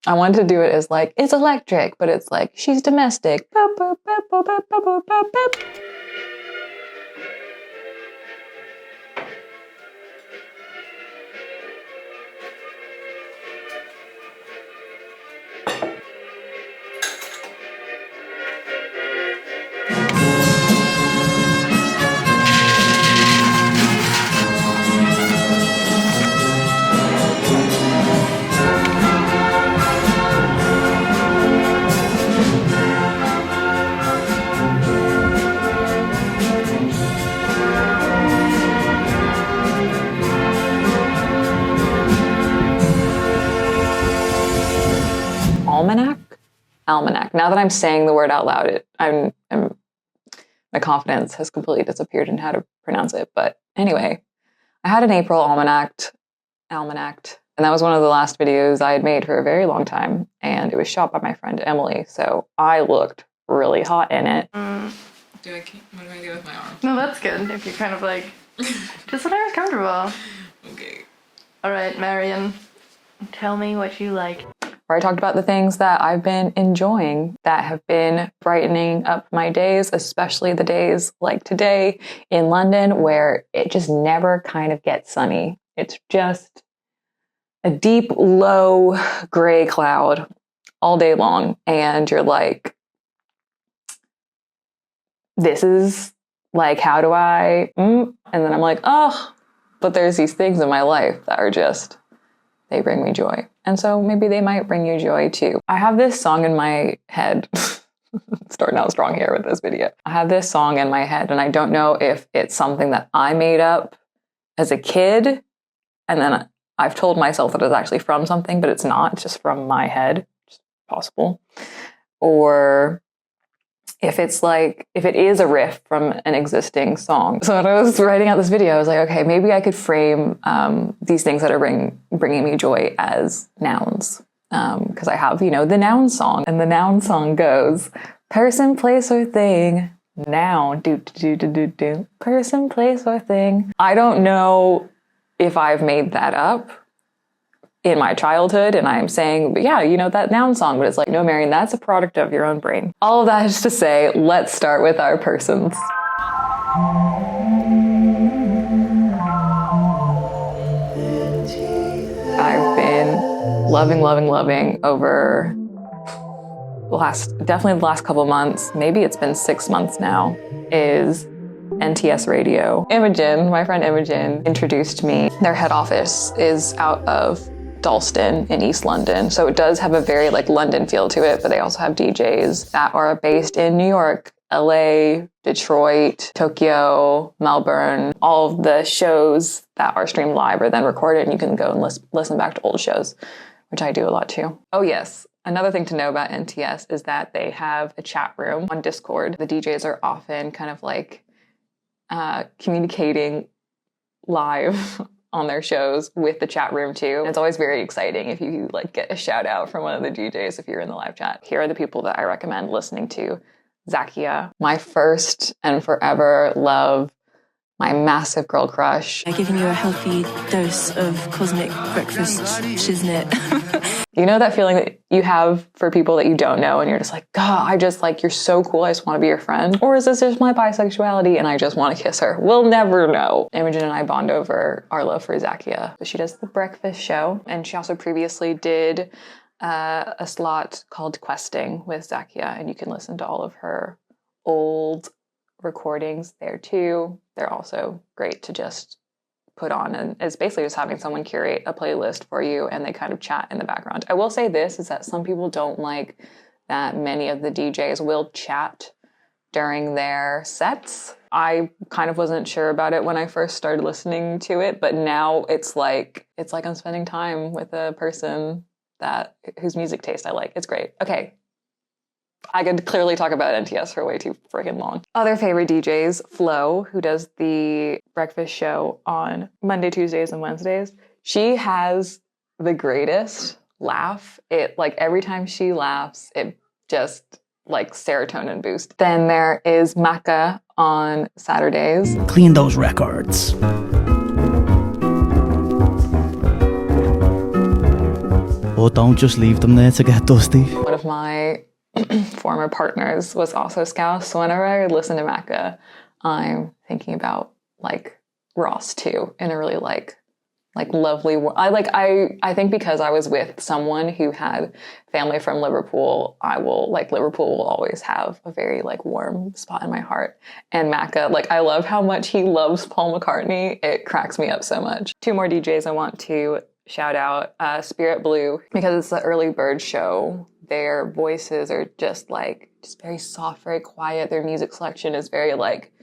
I wanted to do it as like, it's electric, but it's like, she's domestic. Boop, boop, boop, boop, boop, boop, boop, boop. Almanac. Now that I'm saying the word out loud, my confidence has completely disappeared in how to pronounce it. But anyway, I had an April Almanac, and that was one of the last videos I had made for a very long time, and it was shot by my friend Emily, so I looked really hot in it. What do I do with my arm? No, that's good. If you're kind of like, just whatever's comfortable. Okay. All right, Marion, tell me what you like. Where I talked about the things that I've been enjoying that have been brightening up my days, especially the days like today in London, where it just never kind of gets sunny. It's just a deep, low gray cloud all day long. And you're like, this is like, how do I, And then I'm like, oh, but there's these things in my life that are just, they bring me joy. And so maybe they might bring you joy too. I have this song in my head, starting out strong here with this video. I have this song in my head and I don't know if it's something that I made up as a kid. And then I've told myself that it's actually from something, but it's not, it's just from my head, which is possible. Or if it's like, if it is a riff from an existing song. So when I was writing out this video, I was like, okay, maybe I could frame these things that are bringing me joy as nouns. Because I have, the Noun Song. And the Noun Song goes, person, place, or thing, noun, do. Person, place, or thing. I don't know if I've made that up in my childhood, and I'm saying, but yeah, that Noun Song, but it's like, no, Marion, that's a product of your own brain. All of that is to say, let's start with our persons. I've been loving over definitely the last couple months, maybe it's been 6 months now, is NTS Radio. Imogen, my friend Imogen, introduced me. Their head office is out of Dalston in East London. So it does have a very London feel to it, but they also have DJs that are based in New York, LA, Detroit, Tokyo, Melbourne. All of the shows that are streamed live are then recorded and you can go and listen back to old shows, which I do a lot too. Oh yes, another thing to know about NTS is that they have a chat room on Discord. The DJs are often kind of communicating live on their shows with the chat room too. And it's always very exciting if you get a shout out from one of the DJs if you're in the live chat. Here are the people that I recommend listening to. Zakia, my first and forever love, my massive girl crush. Giving you a healthy dose of cosmic breakfast shiznit. You know that feeling that you have for people that you don't know and you're just like, God, you're so cool, I just want to be your friend? Or is this just my bisexuality and I just want to kiss her? We'll never know. Imogen and I bond over our love for Zakia. She does the breakfast show, and she also previously did a slot called Questing with Zakia, and you can listen to all of her old recordings there too. They're also great to just put on, and it's basically just having someone curate a playlist for you and they kind of chat in the background. I will say this is that some people don't like that many of the DJs will chat during their sets. I kind of wasn't sure about it when I first started listening to it, but now it's like I'm spending time with a person whose music taste I like. It's great. Okay. I could clearly talk about NTS for way too freaking long. Other favorite DJs, Flo, who does the breakfast show on Monday, Tuesdays, and Wednesdays. She has the greatest laugh. Every time she laughs, it just serotonin boost. Then there is Maka on Saturdays. Clean those records. But don't just leave them there to get dusty. One of my former partners was also Scouse, so whenever I listen to Macca, I'm thinking about like Ross too, in a really like lovely. I think because I was with someone who had family from Liverpool, Liverpool will always have a very like warm spot in my heart. And Macca, like I love how much he loves Paul McCartney. It cracks me up so much. Two more DJs I want to shout out, Spirit Blue, because it's the early bird show. Their voices are just very soft, very quiet. Their music selection is very like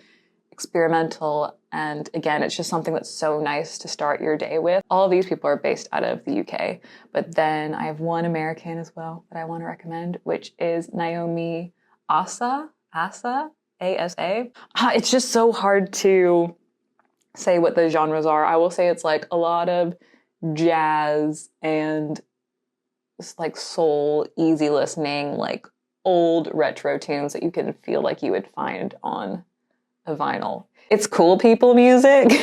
experimental. And again, it's just something that's so nice to start your day with. All of these people are based out of the UK, but then I have one American as well that I want to recommend, which is Naomi Asa, A-S-A. It's just so hard to say what the genres are. I will say it's like a lot of jazz and just like soul, easy listening, like old retro tunes that you can feel like you would find on a vinyl. It's cool people music.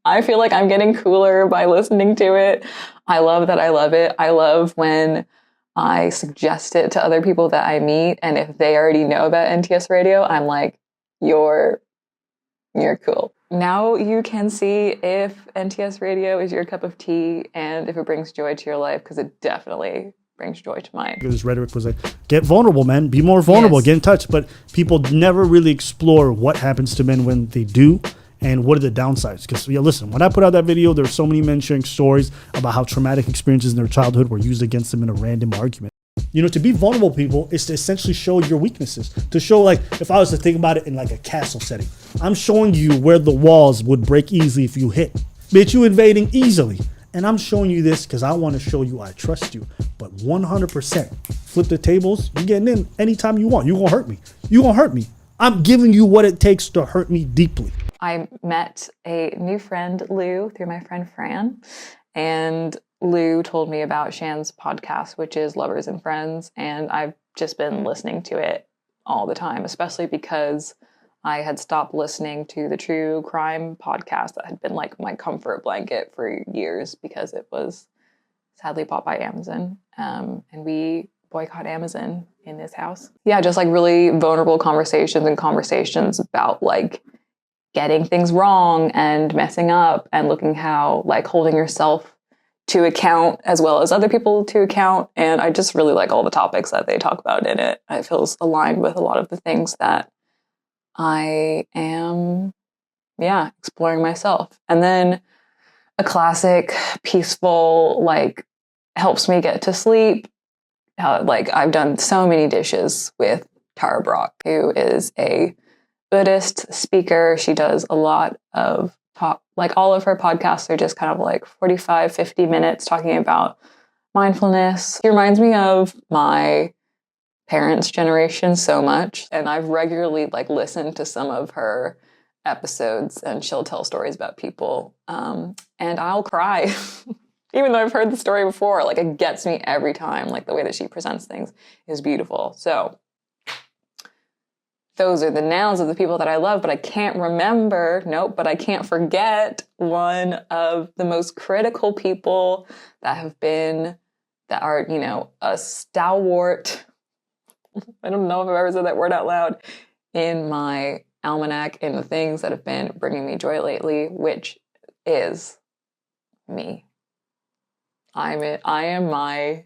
I feel like I'm getting cooler by listening to it. I love that I love it. I love when I suggest it to other people that I meet, and if they already know about NTS Radio, I'm like, you're cool. Now you can see if NTS Radio is your cup of tea and if it brings joy to your life, because it definitely brings joy to mine. This rhetoric was like, get vulnerable, man. Be more vulnerable. Yes. Get in touch. But people never really explore what happens to men when they do and what are the downsides. Because, listen, when I put out that video, there were so many men sharing stories about how traumatic experiences in their childhood were used against them in a random argument. To be vulnerable, people, is to essentially show your weaknesses. To show, like, if I was to think about it in like a castle setting, I'm showing you where the walls would break easily if you hit. Bitch, you invading easily. And I'm showing you this because I want to show you I trust you. But 100%, flip the tables. You're getting in anytime you want. You're going to hurt me. You're going to hurt me. I'm giving you what it takes to hurt me deeply. I met a new friend, Lou, through my friend Fran. And Lou told me about Shan's podcast, which is Lovers and Friends. And I've just been listening to it all the time, especially because I had stopped listening to the true crime podcast that had been like my comfort blanket for years because it was sadly bought by Amazon. And we boycott Amazon in this house. Yeah, just like really vulnerable conversations about like getting things wrong and messing up and looking how like holding yourself to account as well as other people to account. And I just really like all the topics that they talk about in it. It feels aligned with a lot of the things that I am, exploring myself. And then a classic, peaceful, like helps me get to sleep. Like I've done so many dishes with Tara Brock, who is a Buddhist speaker. She does a lot of talk, like all of her podcasts are just kind of like 45, 50 minutes talking about mindfulness. She reminds me of my parents' generation so much. And I've regularly like listened to some of her episodes and she'll tell stories about people. And I'll cry, even though I've heard the story before. Like it gets me every time. Like the way that she presents things is beautiful. So those are the nouns of the people that I love, but I can't remember. But I can't forget one of the most critical people that are, a stalwart. I don't know if I've ever said that word out loud in my almanac, in the things that have been bringing me joy lately, which is me. I am my,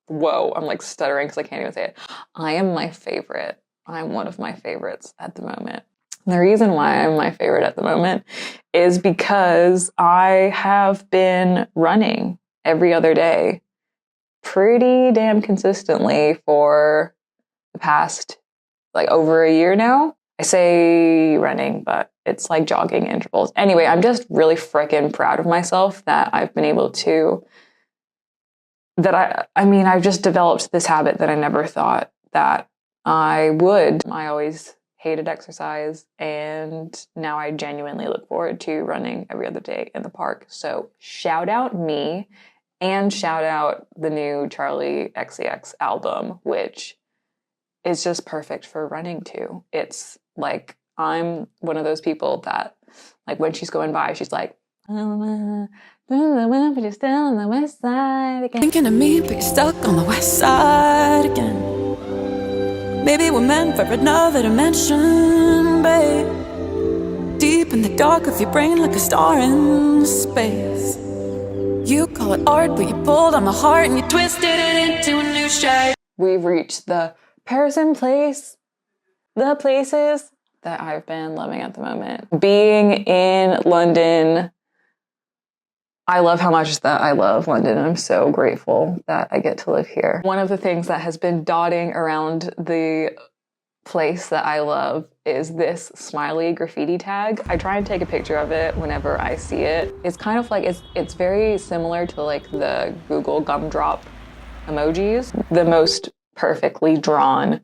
whoa, I'm like stuttering because I can't even say it. I am my favorite. I'm one of my favorites at the moment. And the reason why I'm my favorite at the moment is because I have been running every other day pretty damn consistently for the past like over a year now. I say running, but it's like jogging intervals. Anyway, I'm just really freaking proud of myself that I've been able to, I've just developed this habit that I never thought that I would. I always hated exercise, and now I genuinely look forward to running every other day in the park. So shout out me. And shout out the new Charlie XCX album, which is just perfect for running to. It's like, I'm one of those people that, like, when she's going by, she's like, But you're still on the west side again. Thinking of me, but you're stuck on the west side again. Maybe we're meant for another dimension, babe. Deep in the dark of your brain like a star in space. You call it art, but you pulled on my heart and you twisted it into a new shape. We've reached the person place, the places that I've been loving at the moment. Being in London, I love how much that I love London. I'm so grateful that I get to live here. One of the things that has been dotting around the place that I love is this smiley graffiti tag. I try and take a picture of it whenever I see it. It's kind of like, it's very similar to like the Google gumdrop emojis. The most perfectly drawn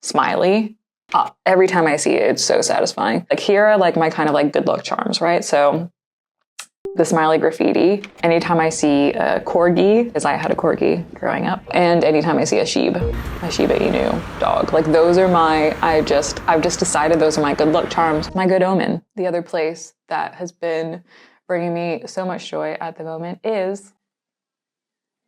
smiley. Every time I see it, it's so satisfying. Like here are like my kind of like good luck charms, right? So the smiley graffiti, anytime I see a corgi, because I had a corgi growing up, and anytime I see a Shiba Inu dog, like those are my, I've just decided those are my good luck charms, my good omen. The other place that has been bringing me so much joy at the moment is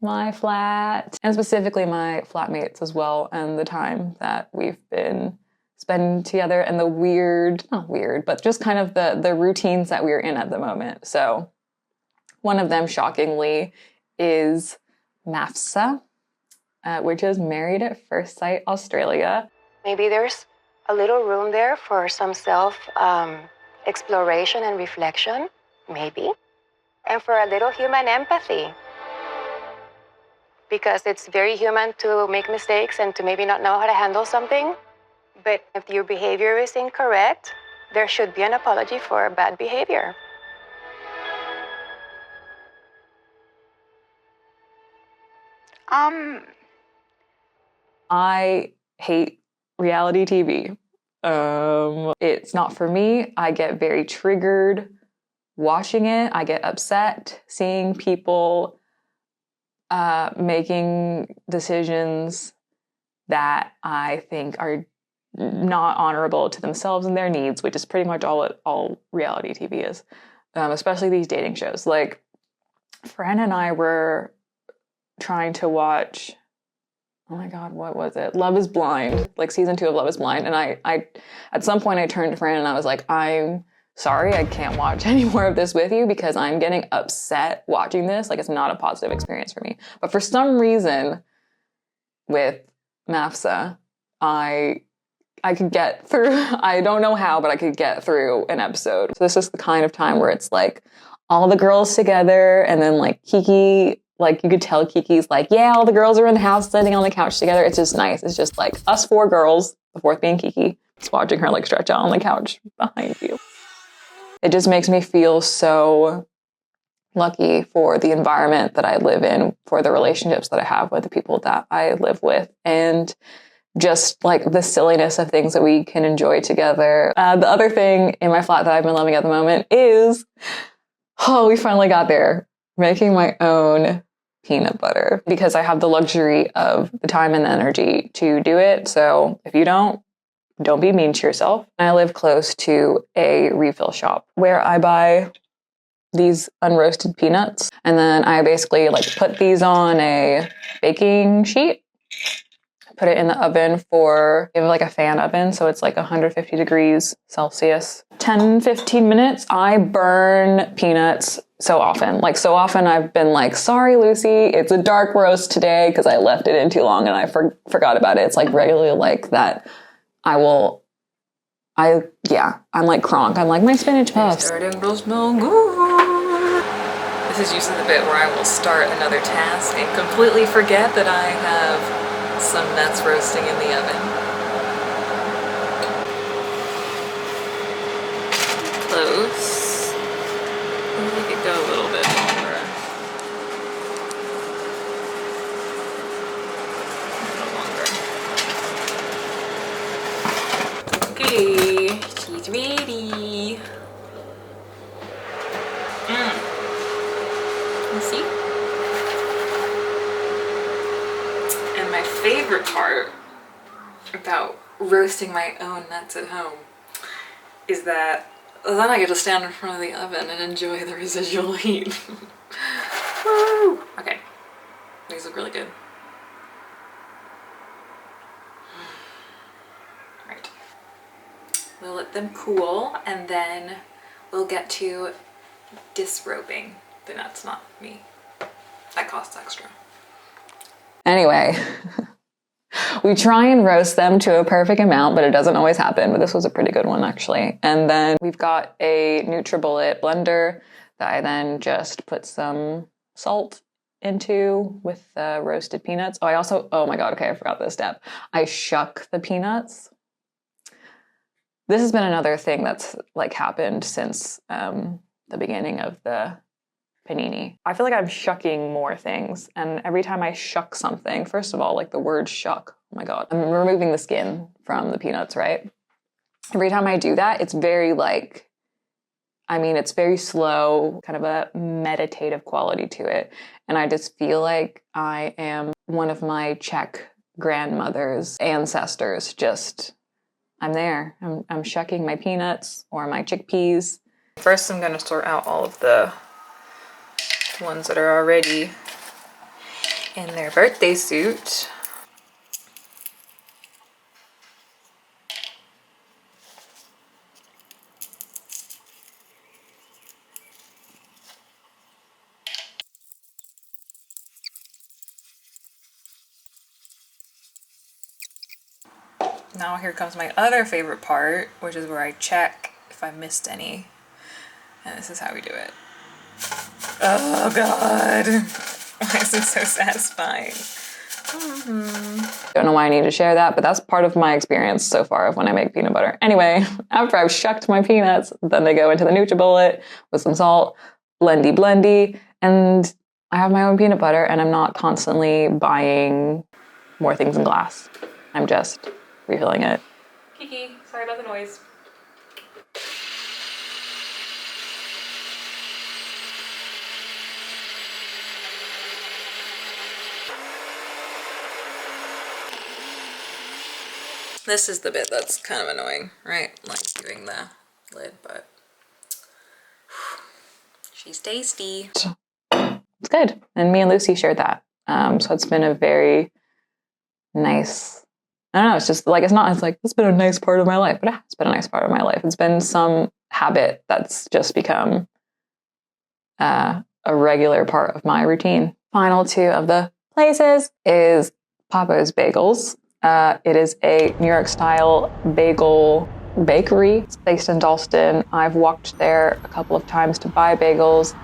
my flat, and specifically my flatmates as well, and the time that we've been spending together, and the not weird, but just kind of the routines that we're in at the moment. So one of them, shockingly, is MAFSA, which is Married at First Sight Australia. Maybe there's a little room there for some self-exploration and reflection, maybe. And for a little human empathy. Because it's very human to make mistakes and to maybe not know how to handle something. But if your behavior is incorrect, there should be an apology for bad behavior. I hate reality TV. It's not for me. I get very triggered watching it. I get upset seeing people making decisions that I think are not honorable to themselves and their needs, which is pretty much all reality TV is, especially these dating shows. Like, Fran and I were trying to watch, oh my God, what was it? Love is Blind, like season 2 of Love is Blind. And I at some point I turned to Fran and I was like, I'm sorry, I can't watch any more of this with you because I'm getting upset watching this. Like, it's not a positive experience for me. But for some reason with MAFSA, I could get through, I don't know how, but I could get through an episode. So this is the kind of time where it's like all the girls together, and then like Kiki, like you could tell Kiki's like, yeah, all the girls are in the house sitting on the couch together. It's just nice. It's just like us 4 girls, the 4th being Kiki, just watching her like stretch out on the couch behind you. It just makes me feel so lucky for the environment that I live in, for the relationships that I have with the people that I live with, and just like the silliness of things that we can enjoy together. The other thing in my flat that I've been loving at the moment is, we finally got there, making my own peanut butter, because I have the luxury of the time and the energy to do it. So if you don't be mean to yourself. I live close to a refill shop where I buy these unroasted peanuts, and then I basically like put these on a baking sheet, put it in the oven for, they have like a fan oven, so it's like 150 degrees Celsius. 10-15 minutes. I burn peanuts so often. Like, so often I've been like, sorry, Lucy, it's a dark roast today because I left it in too long and I forgot about it. It's like regularly like that. I'm like Kronk. I'm like, my spinach puffs. Starting to smell good. This is usually the bit where I will start another task and completely forget that I have some nuts roasting in the oven. Close. We could go a little bit longer. A little longer. Okay, she's ready. Let's see. And my favorite part about roasting my own nuts at home is that then I get to stand in front of the oven and enjoy the residual heat. Woo! Okay, these look really good. Right. We'll let them cool and then we'll get to disrobing. Then that's not me. That costs extra. Anyway, we try and roast them to a perfect amount, but it doesn't always happen. But this was a pretty good one, actually. And then we've got a NutriBullet blender that I then just put some salt into with the roasted peanuts. Oh, I also, oh my God, okay, I forgot this step. I shuck the peanuts. This has been another thing that's like happened since the beginning of the panini. I feel like I'm shucking more things, and every time I shuck something, first of all, like the word shuck, oh my God, I'm removing the skin from the peanuts, right? Every time I do that, it's very like, I mean, it's very slow, kind of a meditative quality to it. And I just feel like I am one of my Czech grandmother's ancestors. Just, I'm there. I'm shucking my peanuts or my chickpeas. First, I'm gonna sort out all of the ones that are already in their birthday suit. Now here comes my other favorite part, which is where I check if I missed any. And this is how we do it. Oh God. Why is it so satisfying? Don't know why I need to share that, but that's part of my experience so far of when I make peanut butter. Anyway, after I've shucked my peanuts, then they go into the NutriBullet with some salt, blendy, and I have my own peanut butter, and I'm not constantly buying more things in glass. I'm just refilling it. Kiki, sorry about the noise. This is the bit that's kind of annoying, right? Like doing the lid, but she's tasty. It's good. And me and Lucy shared that. So it's been a very nice, I don't know, it's just like, it's like, it's been a nice part of my life, but it's been a nice part of my life. It's been some habit that's just become a regular part of my routine. Final two of the places is Papa's Bagels. It is a New York style bagel bakery. It's based in Dalston. I've walked there a couple of times to buy bagels.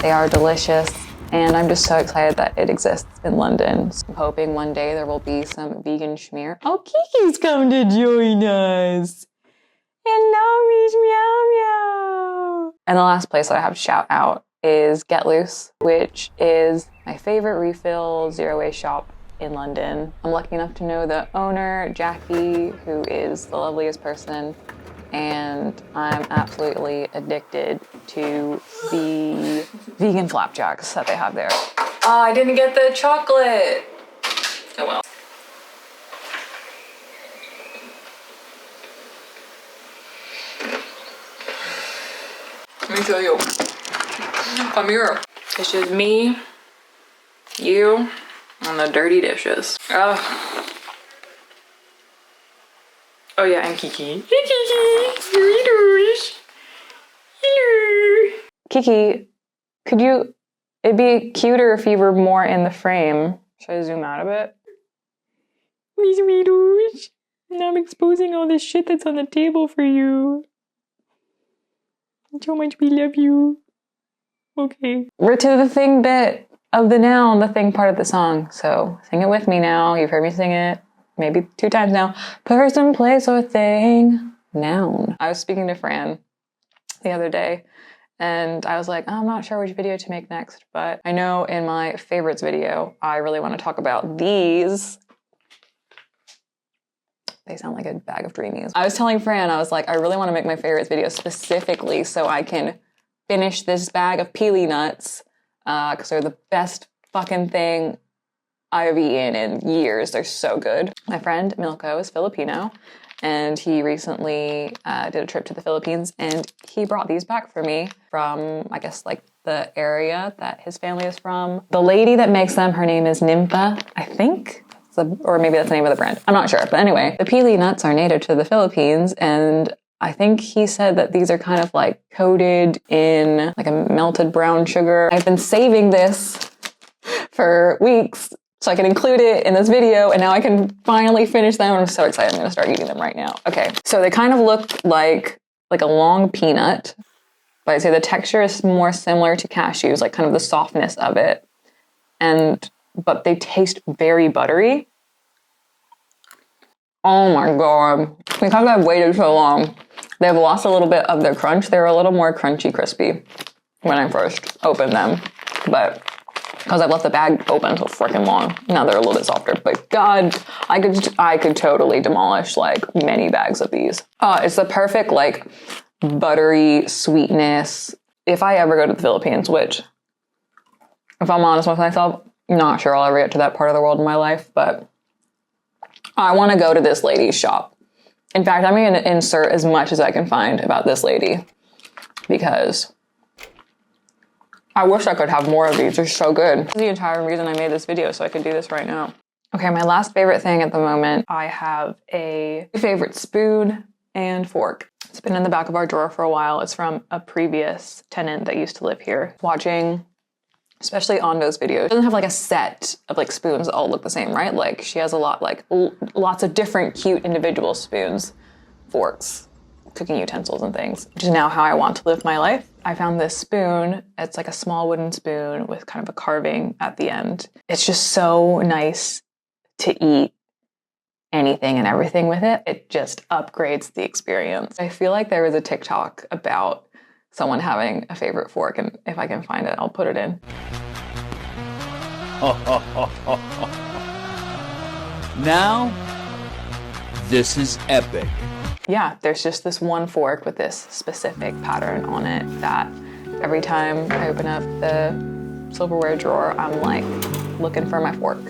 They are delicious, and I'm just so excited that it exists in London. So I'm hoping one day there will be some vegan schmear. Oh, Kiki's come to join us. Hello, Miss Meow Meow. And the last place that I have to shout out is Get Loose, which is my favorite refill zero-waste shop in London. I'm lucky enough to know the owner, Jackie, who is the loveliest person, and I'm absolutely addicted to the vegan flapjacks that they have there. Oh, I didn't get the chocolate. Oh well. Let me show you. Come here. It's just me, you, and the dirty dishes. Oh yeah, and Kiki. Hey Kiki, hello. Kiki, it'd be cuter if you were more in the frame. Should I zoom out a bit? Miss Weedoosh, now I'm exposing all this shit that's on the table for you. How much we love you. Okay. We're to the thing bit of the noun, the thing part of the song. So sing it with me now. You've heard me sing it maybe 2 times now. Person, place, or thing. Noun. I was speaking to Fran the other day, and I was like, I'm not sure which video to make next, but I know in my favorites video, I really want to talk about these. They sound like a bag of Dreamies. I was telling Fran, I was like, I really want to make my favorites video specifically so I can finish this bag of peely nuts, because they're the best fucking thing I've eaten in years. They're so good. My friend Milko is Filipino, And he recently did a trip to the Philippines, and he brought these back for me from, I guess, like the area that his family is from. The lady that makes them, her name is Nympha, I think. Or maybe that's the name of the brand. I'm not sure. But anyway, the pili nuts are native to the Philippines, and I think he said that these are kind of like coated in like a melted brown sugar. I've been saving this for weeks so I can include it in this video, and now I can finally finish them. I'm so excited. I'm gonna start eating them right now. Okay, so they kind of look like a long peanut, but I'd say the texture is more similar to cashews, like kind of the softness of it. But they taste very buttery. Oh my God. Because I've waited so long, they've lost a little bit of their crunch. They were a little more crunchy crispy when I first opened them. But because I've left the bag open so freaking long, now they're a little bit softer. But God, I could totally demolish like many bags of these. It's the perfect like buttery sweetness. If I ever go to the Philippines, which if I'm honest with myself, not sure I'll ever get to that part of the world in my life, but I want to go to this lady's shop. In fact, I'm going to insert as much as I can find about this lady because I wish I could have more of these. They're so good. This is the entire reason I made this video, so I could do this right now. Okay, my last favorite thing at the moment, I have a favorite spoon and fork. It's been in the back of our drawer for a while. It's from a previous tenant that used to live here. Watching especially Ando's videos, she doesn't have like a set of like spoons that all look the same, right? Like she has a lot, like lots of different cute individual spoons, forks, cooking utensils and things, which is now how I want to live my life. I found this spoon. It's like a small wooden spoon with kind of a carving at the end. It's just so nice to eat anything and everything with it. It just upgrades the experience. I feel like there was a TikTok about someone having a favorite fork, and if I can find it, I'll put it in. Now, this is epic. Yeah, there's just this one fork with this specific pattern on it that every time I open up the silverware drawer, I'm like looking for my fork.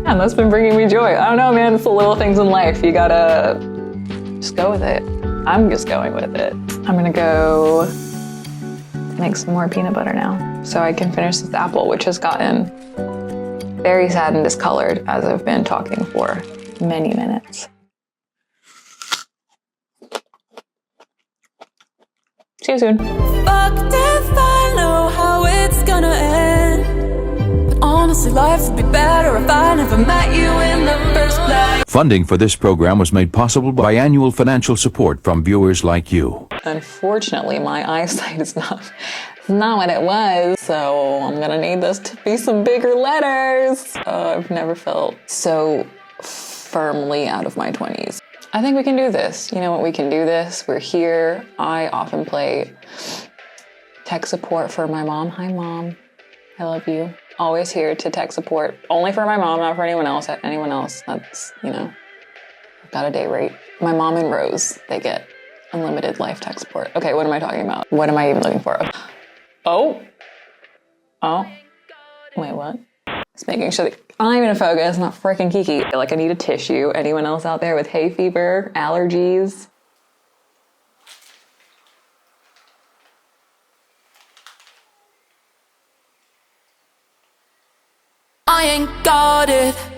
And that's been bringing me joy. I don't know, man, it's the little things in life. You gotta just go with it. I'm just going with it. I'm gonna go make some more peanut butter now so I can finish this apple, which has gotten very sad and discolored as I've been talking for many minutes. See you soon. Fucked if I know how it's gonna end. Honestly, life would be better if I never met you in the first place. Funding for this program was made possible by annual financial support from viewers like you. Unfortunately, my eyesight is not what it was, so I'm gonna need this to be some bigger letters. I've never felt so firmly out of my 20s. I think we can do this. You know what? We can do this. We're here. I often play tech support for my mom. Hi, Mom. I love you. Always here to tech support. Only for my mom, not for anyone else. That's, you know, I've got a day rate. My mom and Rose, they get unlimited life tech support. Okay, what am I talking about? What am I even looking for? Oh. Wait, what? Just making sure that I'm in focus, not freaking Kiki. I feel like I need a tissue. Anyone else out there with hay fever, allergies? I ain't got it.